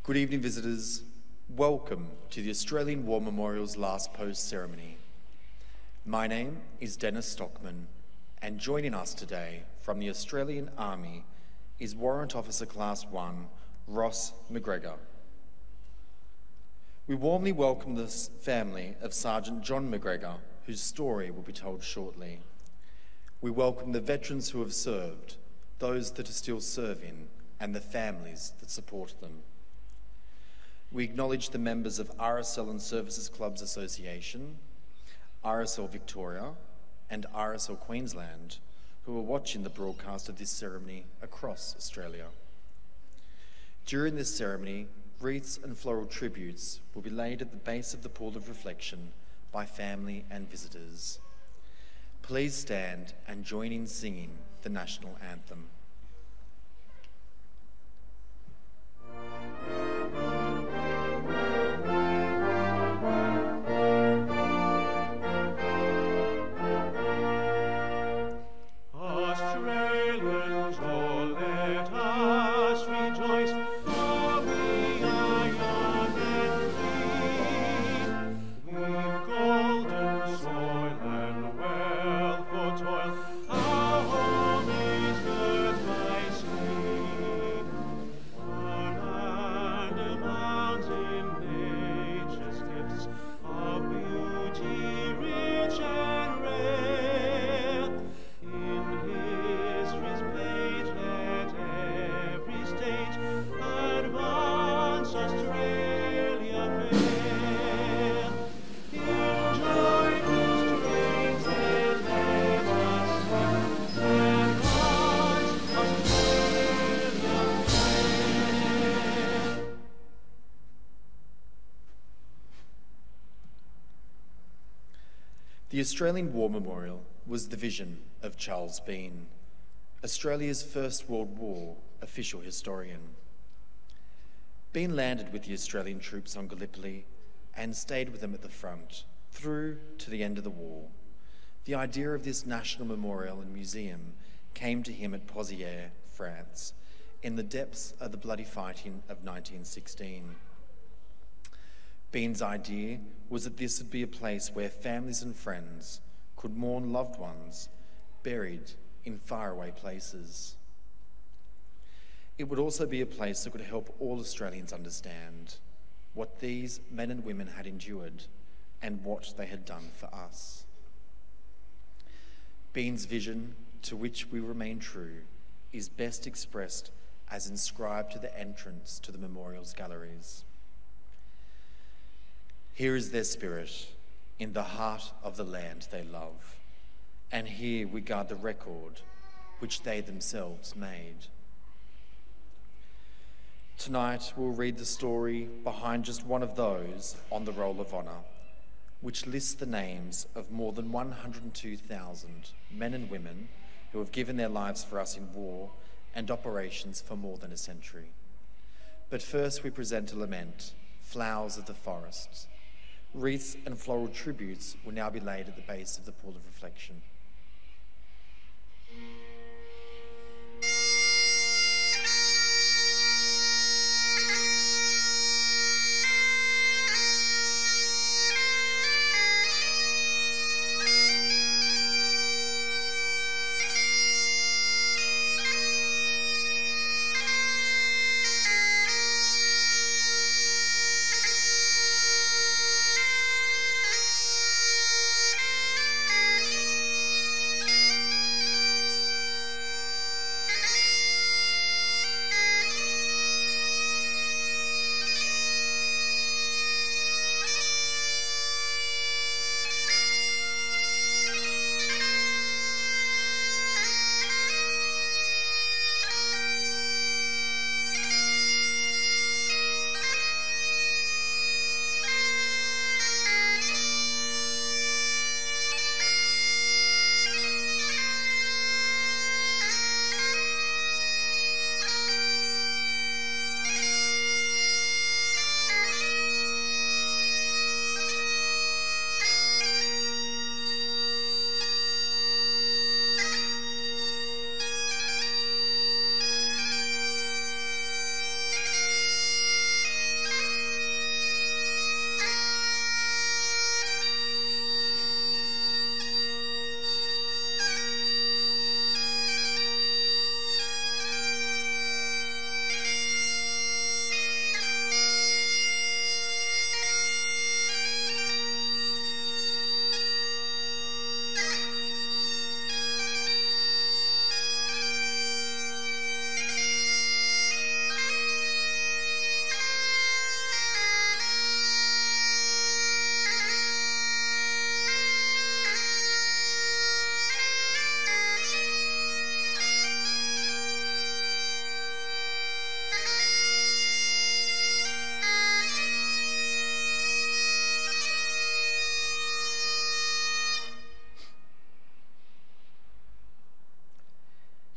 Good evening, visitors. Welcome to the Australian War Memorial's last post ceremony. My name is Dennis Stockman, and joining us today from the Australian Army is Warrant Officer Class 1, Ross McGregor. We warmly welcome the family of Sergeant John McGregor, whose story will be told shortly. We welcome the veterans who have served, those that are still serving, and the families that support them. We acknowledge the members of RSL and Services Clubs Association, RSL Victoria, and RSL Queensland, who are watching the broadcast of this ceremony across Australia. During this ceremony, wreaths and floral tributes will be laid at the base of the pool of reflection by family and visitors. Please stand and join in singing the national anthem. The Australian War Memorial was the vision of Charles Bean, Australia's First World War official historian. Bean landed with the Australian troops on Gallipoli and stayed with them at the front through to the end of the war. The idea of this national memorial and museum came to him at Pozières, France, in the depths of the bloody fighting of 1916. Bean's idea was that this would be a place where families and friends could mourn loved ones buried in faraway places. It would also be a place that could help all Australians understand what these men and women had endured and what they had done for us. Bean's vision, to which we remain true, is best expressed as inscribed to the entrance to the memorial's galleries. Here is their spirit, in the heart of the land they love, and here we guard the record which they themselves made. Tonight we'll read the story behind just one of those on the Roll of Honour, which lists the names of more than 102,000 men and women who have given their lives for us in war and operations for more than a century. But first we present a lament, Flowers of the Forests. Wreaths and floral tributes will now be laid at the base of the pool of reflection.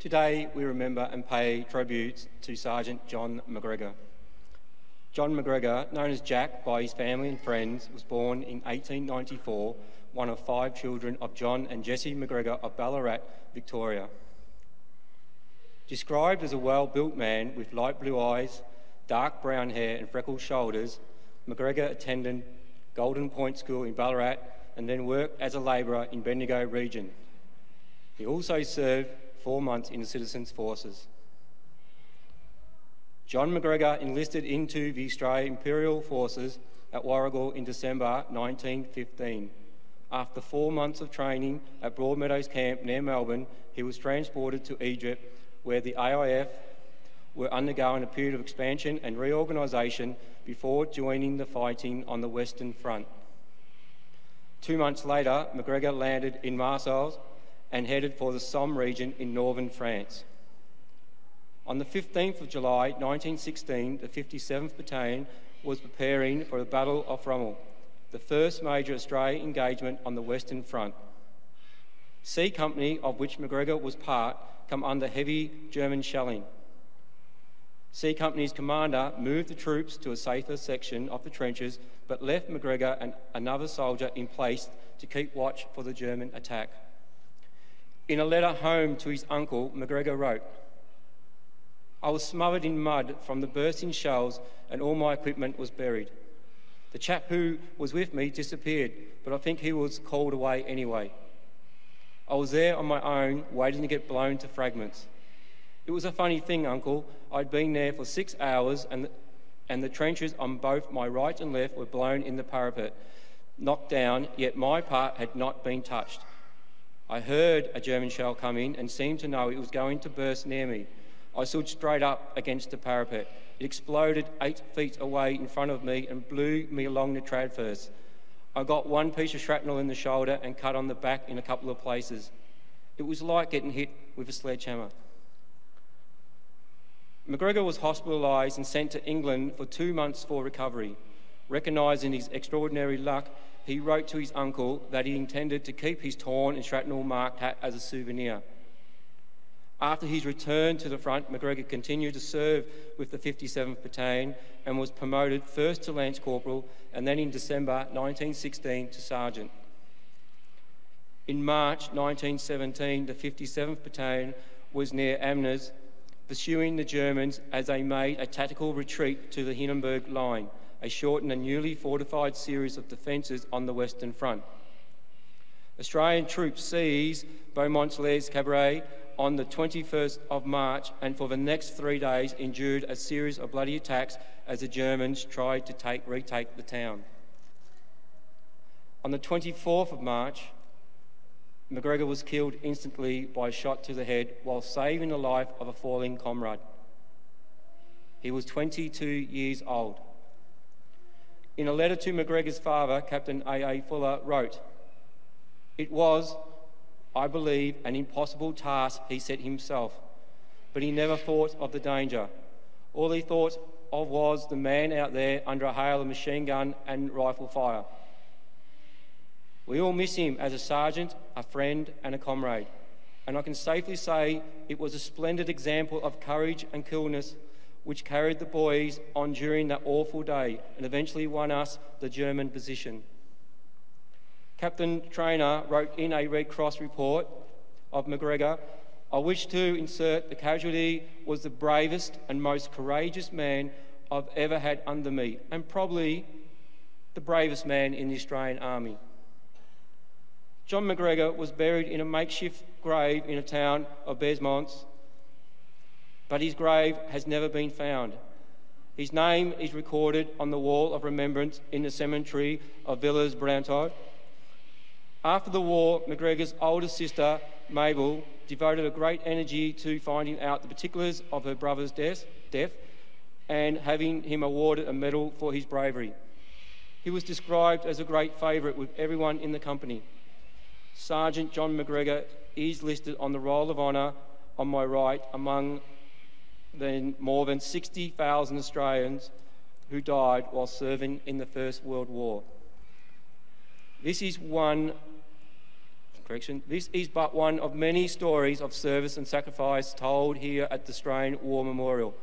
Today we remember and pay tribute to Sergeant John McGregor. John McGregor, known as Jack by his family and friends, was born in 1894, one of 5 children of John and Jessie McGregor of Ballarat, Victoria. Described as a well-built man with light blue eyes, dark brown hair and freckled shoulders, McGregor attended Golden Point School in Ballarat and then worked as a labourer in Bendigo region. He also served 4 months in the Citizens Forces. John McGregor enlisted into the Australian Imperial Forces at Warragul in December 1915. After 4 months of training at Broadmeadows Camp near Melbourne, he was transported to Egypt, where the AIF were undergoing a period of expansion and reorganisation before joining the fighting on the Western Front. 2 months later, McGregor landed in Marseille and headed for the Somme region in northern France. On the 15th of July 1916, the 57th Battalion was preparing for the Battle of Fromelles, the first major Australian engagement on the Western Front. C Company, of which McGregor was part, come under heavy German shelling. C Company's commander moved the troops to a safer section of the trenches, but left McGregor and another soldier in place to keep watch for the German attack. In a letter home to his uncle, McGregor wrote, "I was smothered in mud from the bursting shells and all my equipment was buried. The chap who was with me disappeared, but I think he was called away anyway. I was there on my own, waiting to get blown to fragments. It was a funny thing, Uncle. I'd been there for 6 hours and the trenches on both my right and left were blown in the parapet, knocked down, yet my part had not been touched. I heard a German shell come in and seemed to know it was going to burst near me. I stood straight up against the parapet. It exploded 8 feet away in front of me and blew me along the transverse. I got 1 piece of shrapnel in the shoulder and cut on the back in a couple of places. It was like getting hit with a sledgehammer." McGregor was hospitalised and sent to England for 2 months for recovery. Recognising his extraordinary luck, he wrote to his uncle that he intended to keep his torn and shrapnel-marked hat as a souvenir. After his return to the front, McGregor continued to serve with the 57th Battalion and was promoted first to Lance Corporal and then in December 1916 to Sergeant. In March 1917, the 57th Battalion was near Amiens, pursuing the Germans as they made a tactical retreat to the Hindenburg Line, a shortened and newly fortified series of defences on the Western Front. Australian troops seized Beaumont-les-Cabarets on the 21st of March and for the next 3 days endured a series of bloody attacks as the Germans tried to retake the town. On the 24th of March, McGregor was killed instantly by a shot to the head while saving the life of a falling comrade. He was 22 years old. In a letter to McGregor's father, Captain A.A. Fuller wrote, "It was, I believe, an impossible task he set himself, but he never thought of the danger. All he thought of was the man out there under a hail of machine gun and rifle fire. We all miss him as a sergeant, a friend and a comrade, and I can safely say it was a splendid example of courage and coolness which carried the boys on during that awful day and eventually won us the German position." Captain Traynor wrote in a Red Cross report of McGregor, "I wish to insert the casualty was the bravest and most courageous man I've ever had under me, and probably the bravest man in the Australian Army." John McGregor was buried in a makeshift grave in a town of Besmont, but his grave has never been found. His name is recorded on the wall of remembrance in the cemetery of Villers-Blantyre. After the war, McGregor's older sister, Mabel, devoted a great energy to finding out the particulars of her brother's death and having him awarded a medal for his bravery. He was described as a great favourite with everyone in the company. Sergeant John McGregor is listed on the Roll of Honour on my right among the more than 60,000 Australians who died while serving in the First World War. This is one This is but one of many stories of service and sacrifice told here at the Australian War Memorial.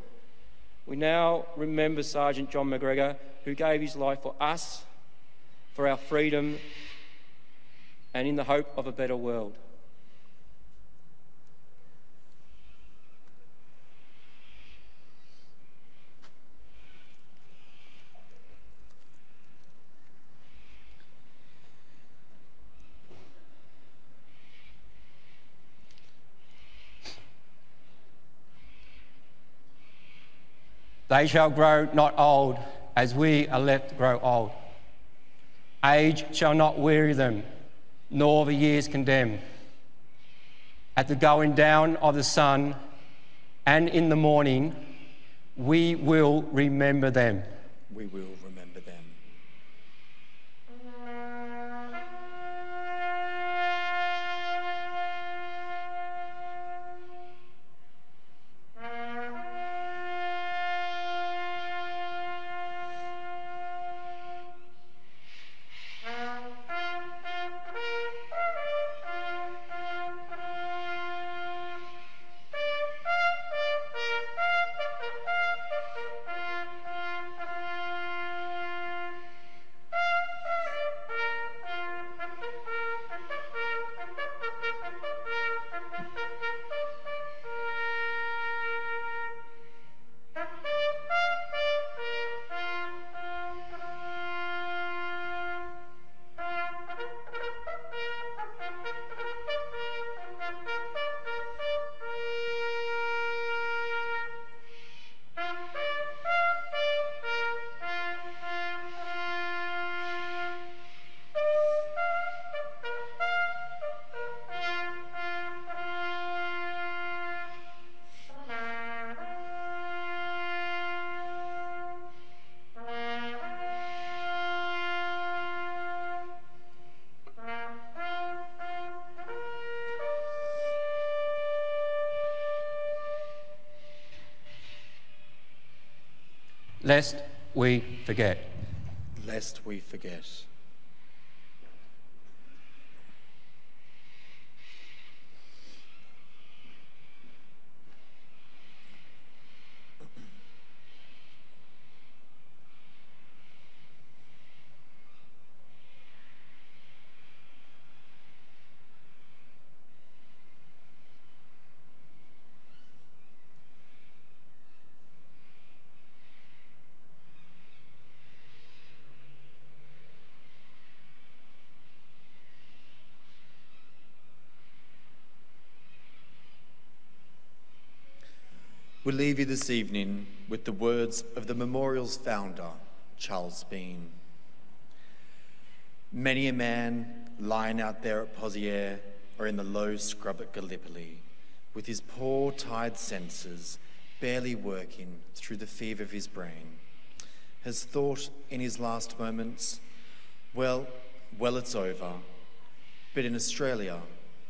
We now remember Sergeant John McGregor, who gave his life for us, for our freedom, and in the hope of a better world. They shall grow not old, as we are left grow old. Age shall not weary them, nor the years condemn. At the going down of the sun, and in the morning, we will remember them. We will remember them. Lest we forget. Lest we forget. We leave you this evening with the words of the memorial's founder, Charles Bean. Many a man lying out there at Pozières or in the low scrub at Gallipoli, with his poor, tired senses barely working through the fever of his brain, has thought in his last moments, well, it's over, but in Australia,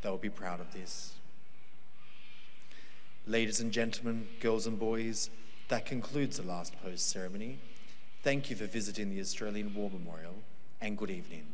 they'll be proud of this. Ladies and gentlemen, girls and boys, that concludes the last post ceremony. Thank you for visiting the Australian War Memorial, and good evening.